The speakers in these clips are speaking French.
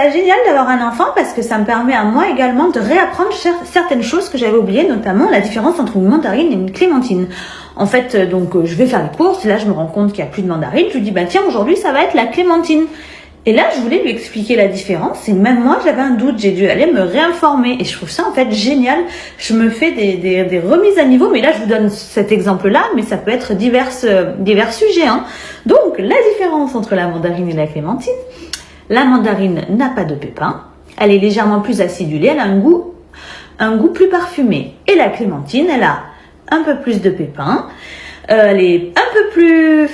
C'est génial d'avoir un enfant parce que ça me permet à moi également de réapprendre certaines choses que j'avais oubliées, notamment la différence entre une mandarine et une clémentine. En fait, je vais faire les courses, et là je me rends compte qu'il n'y a plus de mandarine, je lui dis tiens, aujourd'hui ça va être la clémentine. Et là je voulais lui expliquer la différence et même moi j'avais un doute, j'ai dû aller me réinformer et je trouve ça en fait génial. Je me fais des remises à niveau, mais là je vous donne cet exemple-là, mais ça peut être divers sujets. Donc la différence entre la mandarine et la clémentine. La mandarine n'a pas de pépins, elle est légèrement plus acidulée, elle a un goût plus parfumé. Et la clémentine, elle a un peu plus de pépins, elle est un peu plus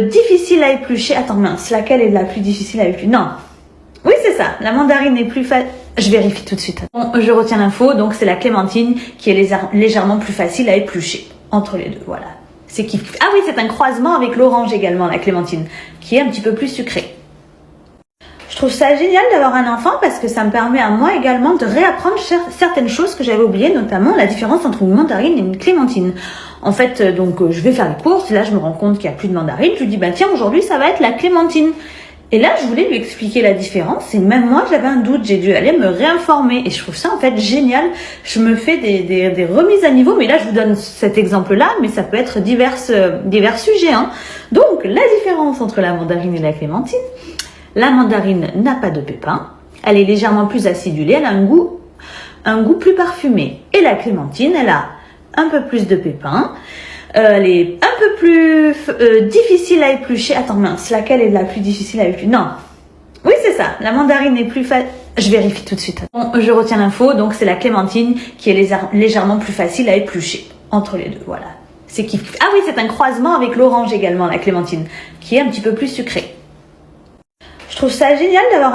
difficile à éplucher. Attends mince, laquelle est la plus difficile à éplucher? Non, oui c'est ça, la mandarine est plus facile. Je vérifie tout de suite. Bon, je retiens l'info, donc c'est la clémentine qui est légèrement plus facile à éplucher. Entre les deux, voilà. Ah oui, c'est un croisement avec l'orange également, la clémentine, qui est un petit peu plus sucrée. Je trouve ça génial d'avoir un enfant parce que ça me permet à moi également de réapprendre certaines choses que j'avais oubliées, notamment la différence entre une mandarine et une clémentine. En fait, je vais faire les courses, et là je me rends compte qu'il n'y a plus de mandarine, je lui dis tiens, aujourd'hui ça va être la clémentine. Et là je voulais lui expliquer la différence et même moi j'avais un doute, j'ai dû aller me réinformer et je trouve ça en fait génial. Je me fais des remises à niveau, mais là je vous donne cet exemple-là, mais ça peut être divers sujets. Donc la différence entre la mandarine et la clémentine. La mandarine n'a pas de pépins, elle est légèrement plus acidulée, elle a un goût plus parfumé. Et la clémentine, elle a un peu plus de pépins, elle est un peu plus difficile à éplucher. Attends mince, laquelle est la plus difficile à éplucher? Non, oui c'est ça, la mandarine est plus facile. Je vérifie tout de suite. Bon, je retiens l'info, donc c'est la clémentine qui est légèrement plus facile à éplucher. Entre les deux, voilà. Ah oui, c'est un croisement avec l'orange également, la clémentine, qui est un petit peu plus sucrée. Je trouve ça génial d'avoir